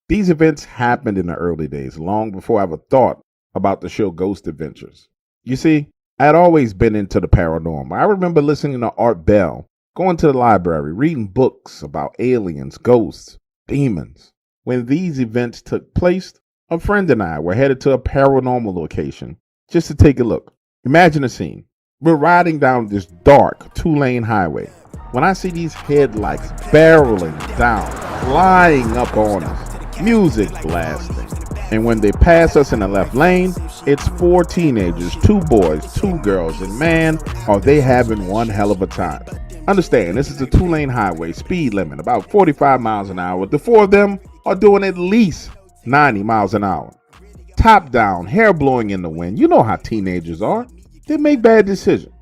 These events happened in the early days, long before I ever thought about the show Ghost Adventures. You see, I had always been into the paranormal. I remember listening to Art Bell, going to the library, reading books about aliens, ghosts, demons. When these events took place, a friend and I were headed to a paranormal location just to take a look. Imagine a scene. We're riding down this dark two-lane highway when I see these headlights barreling down, flying up on us, music blasting. And when they pass us in the left lane, it's four teenagers, two boys, two girls, and man, are they having one hell of a time. Understand, this is a two-lane highway, speed limit about 45 miles an hour. The four of them are doing at least 90 miles an hour. Top down, hair blowing in the wind. You know how teenagers are. They make bad decisions.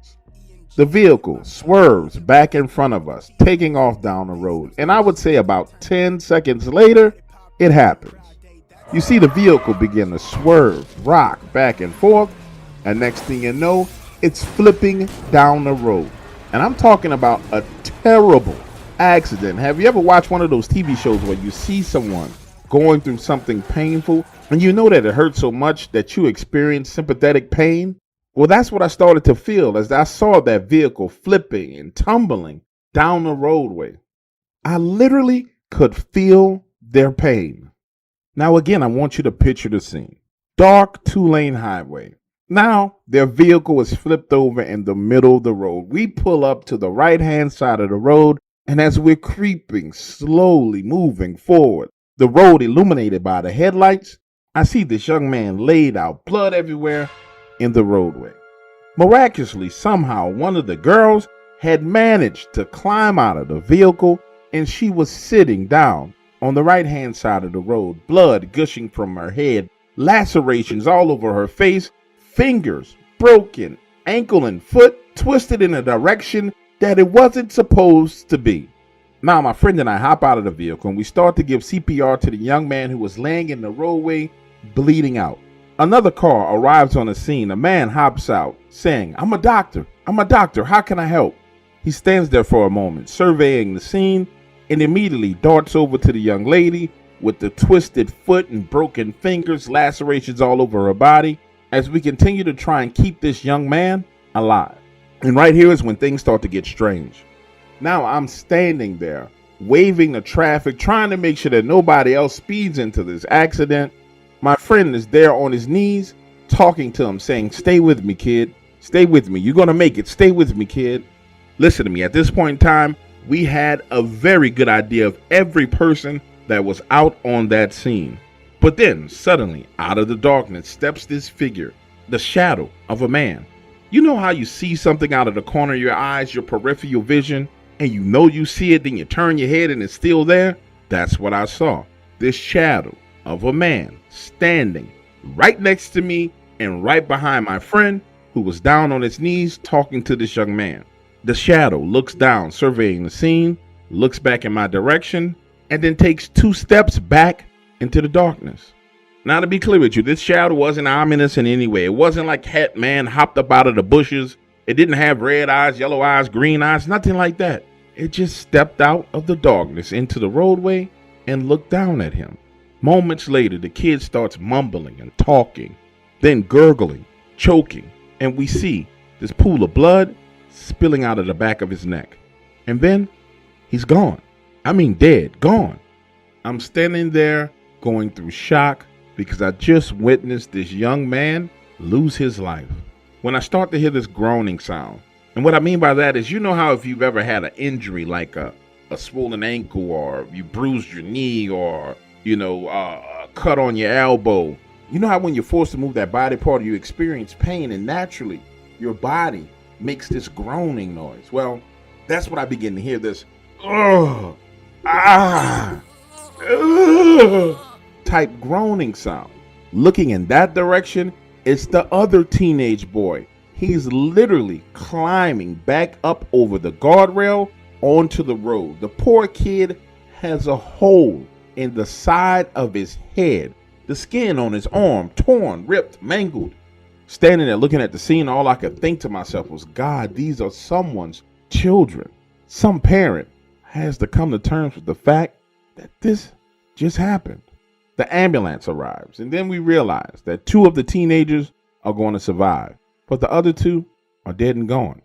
The vehicle swerves back in front of us, taking off down the road. And I would say about 10 seconds later, it happens. You see the vehicle begin to swerve, rock back and forth, and next thing you know, it's flipping down the road. And I'm talking about a terrible accident. Have you ever watched one of those TV shows where you see someone going through something painful and you know that it hurts so much that you experience sympathetic pain? Well, that's what I started to feel as I saw that vehicle flipping and tumbling down the roadway. I literally could feel their pain. Now, again, I want you to picture the scene. Dark two-lane highway. Now, their vehicle is flipped over in the middle of the road. We pull up to the right-hand side of the road, and as we're creeping, slowly moving forward, the road illuminated by the headlights, I see this young man laid out, blood everywhere, in the roadway. Miraculously, somehow, one of the girls had managed to climb out of the vehicle, and she was sitting down on the right-hand side of the road, blood gushing from her head, lacerations all over her face, fingers broken, ankle and foot twisted in a direction that it wasn't supposed to be. Now, my friend and I hop out of the vehicle, and we start to give CPR to the young man who was laying in the roadway, bleeding out. Another car arrives on the scene. A man hops out, saying, I'm a doctor, how can I help? He stands there for a moment, surveying the scene, and immediately darts over to the young lady with the twisted foot and broken fingers, lacerations all over her body, as we continue to try and keep this young man alive. And right here is when things start to get strange. Now I'm standing there, waving the traffic, trying to make sure that nobody else speeds into this accident. My friend is there on his knees, talking to him, saying, stay with me, kid. Stay with me. You're going to make it. Stay with me, kid. Listen to me. At this point in time, we had a very good idea of every person that was out on that scene. But then, suddenly, out of the darkness steps this figure, the shadow of a man. You know how you see something out of the corner of your eyes, your peripheral vision, and you know you see it, then you turn your head and it's still there? That's what I saw. This shadow of a man standing right next to me and right behind my friend who was down on his knees talking to this young man. The shadow looks down, surveying the scene, looks back in my direction, and then takes 2 steps back into the darkness. Now, to be clear with you, this shadow wasn't ominous in any way. It wasn't like Hat Man hopped up out of the bushes. It didn't have red eyes, yellow eyes, green eyes, nothing like that. It just stepped out of the darkness into the roadway and looked down at him. Moments later, the kid starts mumbling and talking, then gurgling, choking, and we see this pool of blood spilling out of the back of his neck. And then he's gone. I mean dead, gone. I'm standing there going through shock because I just witnessed this young man lose his life. When I start to hear this groaning sound, and what I mean by that is, you know how if you've ever had an injury like a swollen ankle, or you bruised your knee, or a cut on your elbow. You know how when you're forced to move that body part, you experience pain, and naturally your body makes this groaning noise. Well, that's what I begin to hear, this type groaning sound. Looking in that direction, it's the other teenage boy. He's literally climbing back up over the guardrail onto the road. The poor kid has a hole in the side of his head, the skin on his arm torn, ripped, mangled. Standing there looking at the scene, all I could think to myself was, God, these are someone's children. Some parent has to come to terms with the fact that this just happened. The ambulance arrives, and then we realize that two of the teenagers are going to survive, but the other two are dead and gone.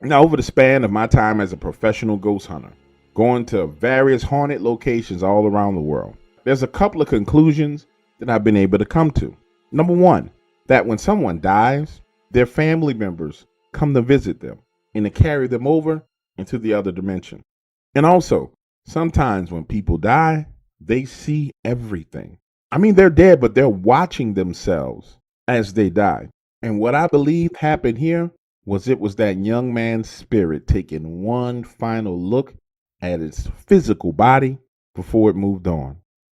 Now, over the span of my time as a professional ghost hunter, going to various haunted locations all around the world, there's a couple of conclusions that I've been able to come to. Number one, that when someone dies, their family members come to visit them and to carry them over into the other dimension. And also, sometimes when people die, they see everything. I mean, they're dead, but they're watching themselves as they die. And what I believe happened here was it was that young man's spirit taking one final look at its physical body before it moved on.